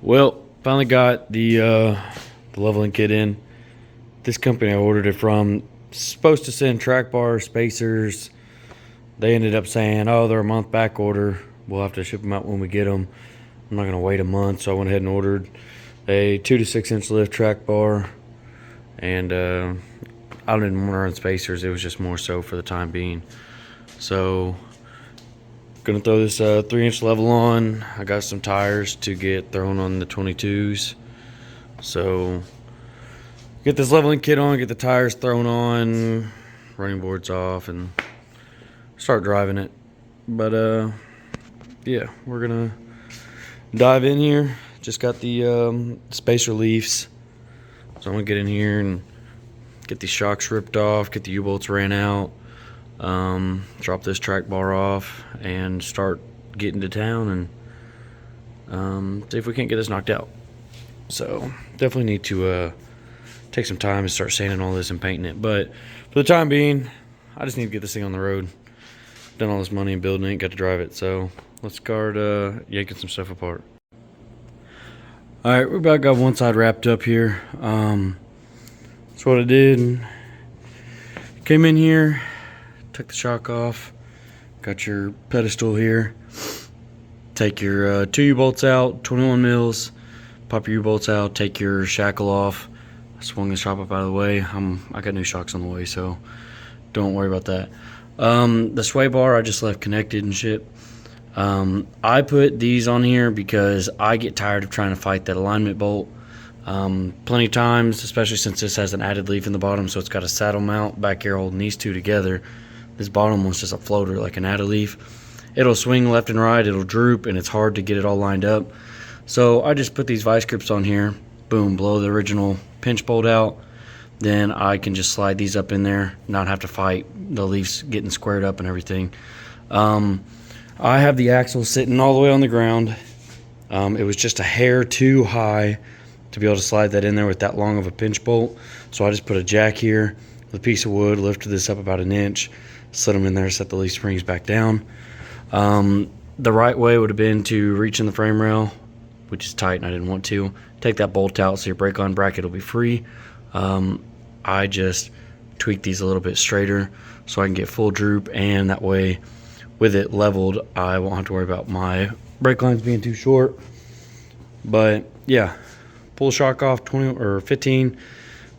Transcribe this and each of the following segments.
Well, finally got the leveling kit in. This company I ordered it from, supposed to send track bar spacers. They ended up saying, oh, they're a month back order. We'll have to ship them out when we get them. I'm not going to wait a month, so I went ahead and ordered a 2 to 6 inch lift track bar. And I didn't want to run spacers. It was just more so for the time being. So, gonna throw this 3-inch level on. I got some tires to get thrown on the 22s. So, get this leveling kit on, get the tires thrown on, running boards off, and start driving it. But yeah, we're gonna dive in here. Just got the spacer leaves, so I'm gonna get in here and get these shocks ripped off, get the U-bolts ran out, drop this track bar off, and start getting to town and see if we can't get this knocked out. So definitely need to take some time and start sanding all this and painting it. But for the time being, I just need to get this thing on the road. Done all this money and building it, got to drive it. So let's start yanking some stuff apart. All right, we about got one side wrapped up here. That's what I did. Came in here, took the shock off, got your pedestal here. Take your 2 U-bolts out, 21 mils. Pop your U-bolts out, take your shackle off. I swung the shop up out of the way. I got new shocks on the way, so don't worry about that. The sway bar I just left connected and shit. I put these on here because I get tired of trying to fight that alignment bolt. Plenty of times, especially since this has an added leaf in the bottom, so it's got a saddle mount back here holding these two together. This bottom one's just a floater, like an added leaf. It'll swing left and right, it'll droop, and it's hard to get it all lined up. So I just put these vice grips on here, boom, blow the original pinch bolt out. Then I can just slide these up in there, not have to fight the leaves getting squared up and everything. I have the axle sitting all the way on the ground. It was just a hair too high to be able to slide that in there with that long of a pinch bolt. So I just put a jack here with a piece of wood, lifted this up about an inch, slid them in there, set the leaf springs back down. The right way would have been to reach in the frame rail, which is tight and I didn't want to. Take that bolt out so your brake on bracket will be free. I just tweak these a little bit straighter so I can get full droop, and that way with it leveled I won't have to worry about my brake lines being too short. But yeah, pull the shock off, 20 or 15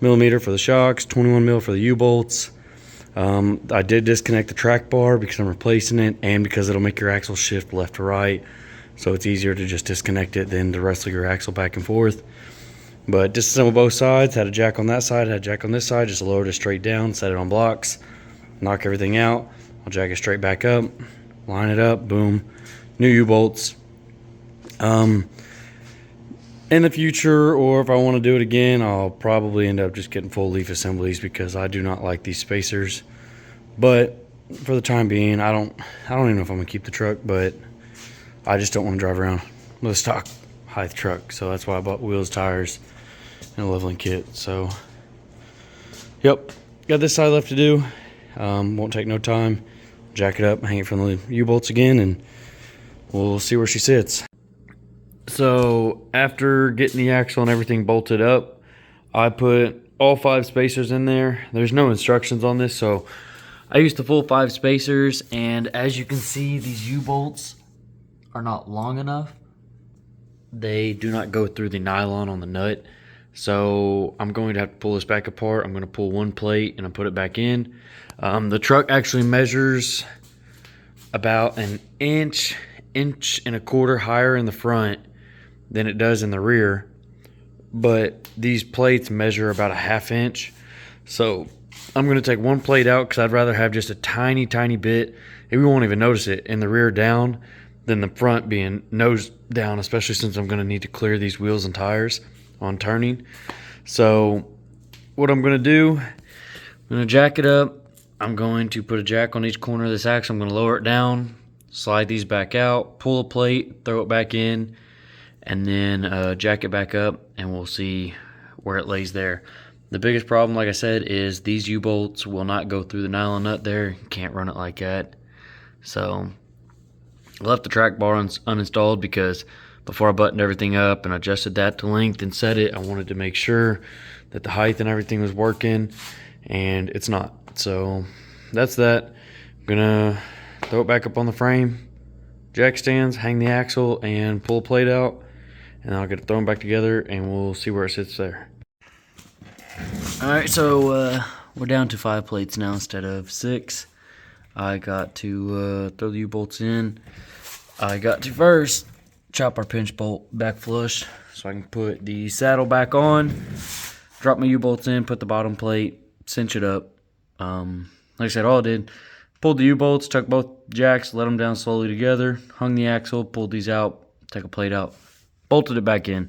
millimeter for the shocks, 21 mil for the U-bolts. I did disconnect the track bar because I'm replacing it, and because it'll make your axle shift left to right, so it's easier to just disconnect it than to wrestle your axle back and forth. But disassemble both sides, had a jack on that side, had a jack on this side, just lowered it straight down, set it on blocks, knock everything out. I'll jack it straight back up, line it up, boom, new U-bolts. In the future, or if I want to do it again, I'll probably end up just getting full leaf assemblies because I do not like these spacers. But for the time being, I don't even know if I'm gonna keep the truck, but I just don't want to drive around with a stock height truck. So that's why I bought wheels, tires, and a leveling kit. So yep, got this side left to do. Won't take no time. Jack it up, hang it from the U-bolts again, and we'll see where she sits. So after getting the axle and everything bolted up, I put all 5 spacers in there. There's no instructions on this, so I used the full 5 spacers, and as you can see, these U-bolts are not long enough. They do not go through the nylon on the nut, so I'm going to have to pull this back apart. I'm going to pull one plate and I'll put it back in. The truck actually measures about an inch and a quarter higher in the front than it does in the rear, but these plates measure about a ½ inch. So I'm going to take one plate out because I'd rather have just a tiny bit, and we won't even notice it, in the rear down than the front being nose down, especially since I'm going to need to clear these wheels and tires on turning. So what I'm going to do, I'm going to jack it up. I'm going to put a jack on each corner of this axle. I'm going to lower it down, slide these back out, pull a plate, throw it back in, and then jack it back up, and we'll see where it lays there. The biggest problem, like I said, is these U-bolts will not go through the nylon nut there. You can't run it like that. So I left the track bar uninstalled because before I buttoned everything up and adjusted that to length and set it, I wanted to make sure that the height and everything was working, and it's not. So that's that. I'm gonna throw it back up on the frame, jack stands, hang the axle, and pull a plate out, and I'll get it thrown back together, and we'll see where it sits there. Alright, so we're down to 5 plates now instead of 6. I got to throw the U-bolts in. I got to first chop our pinch bolt back flush so I can put the saddle back on, drop my U-bolts in, put the bottom plate, cinch it up. Like I said, all I did, pulled the U-bolts, tucked both jacks, let them down slowly together, hung the axle, pulled these out, took a plate out, bolted it back in.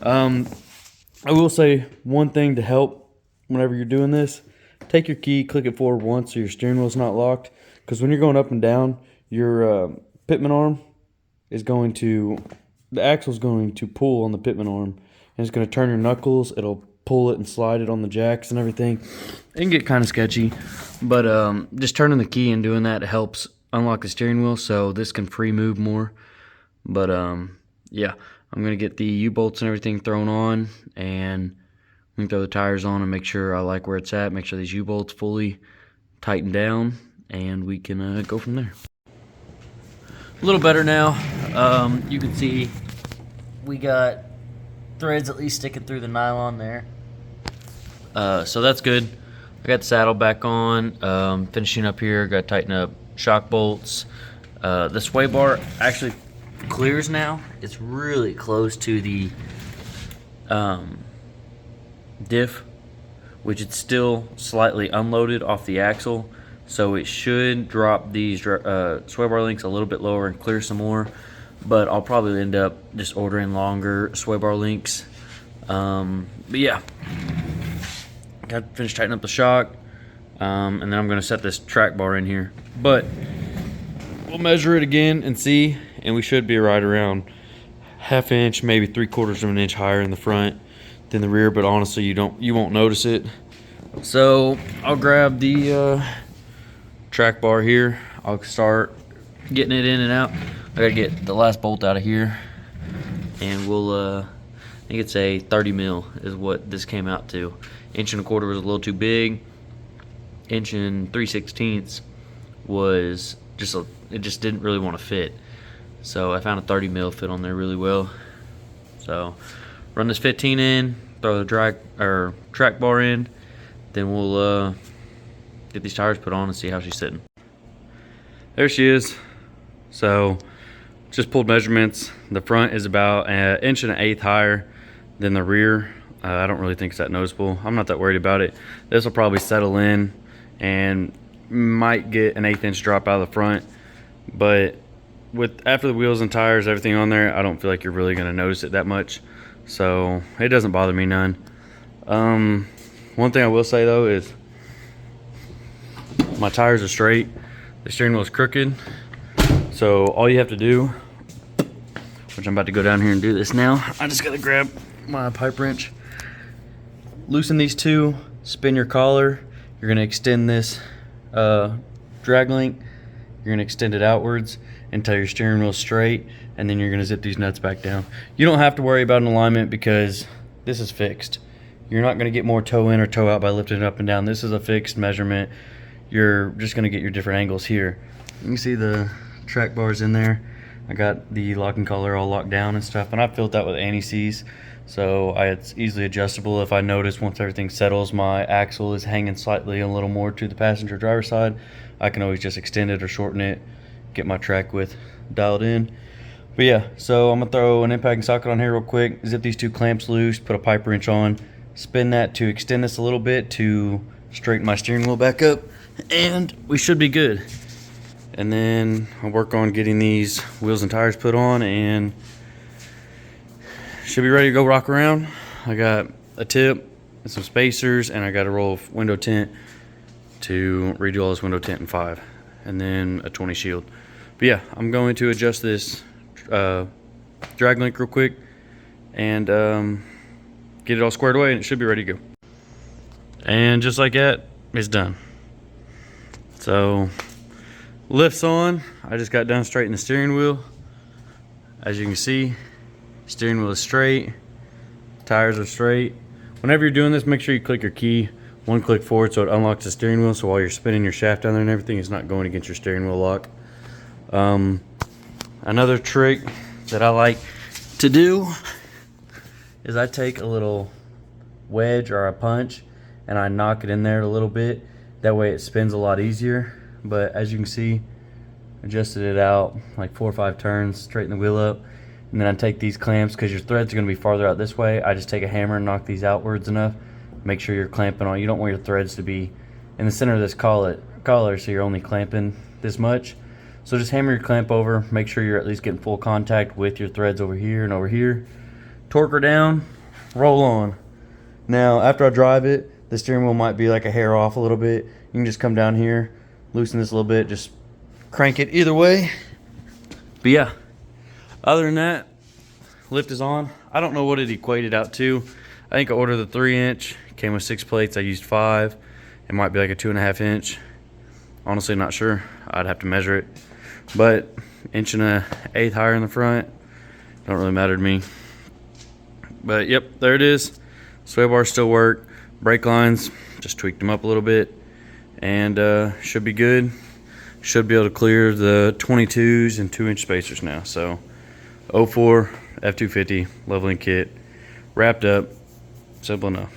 I will say one thing to help whenever you're doing this: take your key, click it forward once so your steering wheel's not locked, because when you're going up and down, your pitman arm is going to, the axle's going to pull on the pitman arm, and it's going to turn your knuckles. It'll pull it and slide it on the jacks and everything. It can get kind of sketchy, but just turning the key and doing that helps unlock the steering wheel so this can free move more. But yeah, I'm going to get the U-bolts and everything thrown on, and we can throw the tires on and make sure I like where it's at, make sure these U-bolts fully tighten down, and we can go from there. A little better now. You can see we got threads at least sticking through the nylon there. So that's good. I got the saddle back on. Finishing up here, got to tighten up shock bolts. The sway bar actually clears now. It's really close to the diff, which it's still slightly unloaded off the axle, so it should drop these sway bar links a little bit lower and clear some more, but I'll probably end up just ordering longer sway bar links. But yeah, got to finish tightening up the shock, and then I'm going to set this track bar in here, but we'll measure it again and see, and we should be right around ½ inch, maybe 3/4 of an inch higher in the front than the rear, but honestly you won't notice it. So I'll grab the track bar here. I'll start getting it in and out. I gotta get the last bolt out of here, and we'll I think it's a 30 mil is what this came out to. 1¼ was a little too big. 1 3/16 was just it just didn't really want to fit. So I found a 30 mil fit on there really well. So run this 15 in, throw the track bar in, then we'll get these tires put on and see how she's sitting. There she is. So just pulled measurements. The front is about 1 1/8 higher than the rear. I don't really think it's that noticeable. I'm not that worried about it. This will probably settle in and might get an 1/8 inch drop out of the front, but after the wheels and tires, everything on there, I don't feel like you're really going to notice it that much. So it doesn't bother me none. One thing I will say though is my tires are straight, the steering wheel is crooked. So all you have to do, which I'm about to go down here and do this now, I just got to grab my pipe wrench, loosen these two, spin your collar. You're going to extend this drag link. You're going to extend it outwards until your steering wheel is straight, and then you're going to zip these nuts back down. You don't have to worry about an alignment because this is fixed. You're not going to get more toe in or toe out by lifting it up and down. This is a fixed measurement. You're just going to get your different angles here. You can see the track bars in there. I got the locking collar all locked down and stuff, and I filled that with anti-seize, so it's easily adjustable. If I notice once everything settles my axle is hanging slightly a little more to the passenger driver side, I can always just extend it or shorten it, get my track width dialed in. But yeah, so I'm gonna throw an impacting socket on here real quick, zip these two clamps loose, put a pipe wrench on, spin that to extend this a little bit to straighten my steering wheel back up, and we should be good. And then I'll work on getting these wheels and tires put on, and should be ready to go rock around. I got a tip and some spacers, and I got a roll of window tint to redo all this window tint in 5, and then a 20 shield. But yeah, I'm going to adjust this drag link real quick and get it all squared away, and it should be ready to go. And just like that, it's done. So lifts on. I just got done straightening the steering wheel. As you can see, steering wheel is straight, tires are straight. Whenever you're doing this, make sure you click your key one click forward so it unlocks the steering wheel, so while you're spinning your shaft down there and everything, it's not going against your steering wheel lock. Another trick that I like to do is I take a little wedge or a punch and I knock it in there a little bit. That way it spins a lot easier. But as you can see, adjusted it out like 4 or 5 turns, straighten the wheel up, and then I take these clamps, because your threads are going to be farther out this way. I just take a hammer and knock these outwards enough. Make sure you're clamping on. You don't want your threads to be in the center of this collar, so you're only clamping this much. So just hammer your clamp over, make sure you're at least getting full contact with your threads over here and over here. Torque her down, roll on. Now after I drive it, the steering wheel might be like a hair off a little bit. You can just come down here, loosen this a little bit, just crank it either way. But yeah, other than that, lift is on. I don't know what it equated out to. I think I ordered the 3-inch, came with 6 plates. I used 5. It might be like a 2.5-inch. Honestly, not sure. I'd have to measure it. But 1.1/8 higher in the front. Don't really matter to me. But yep, there it is. Sway bars still work. Brake lines, just tweaked them up a little bit. And should be good. Should be able to clear the 22s and 2-inch spacers now. So 04 F250 leveling kit wrapped up. Simple enough.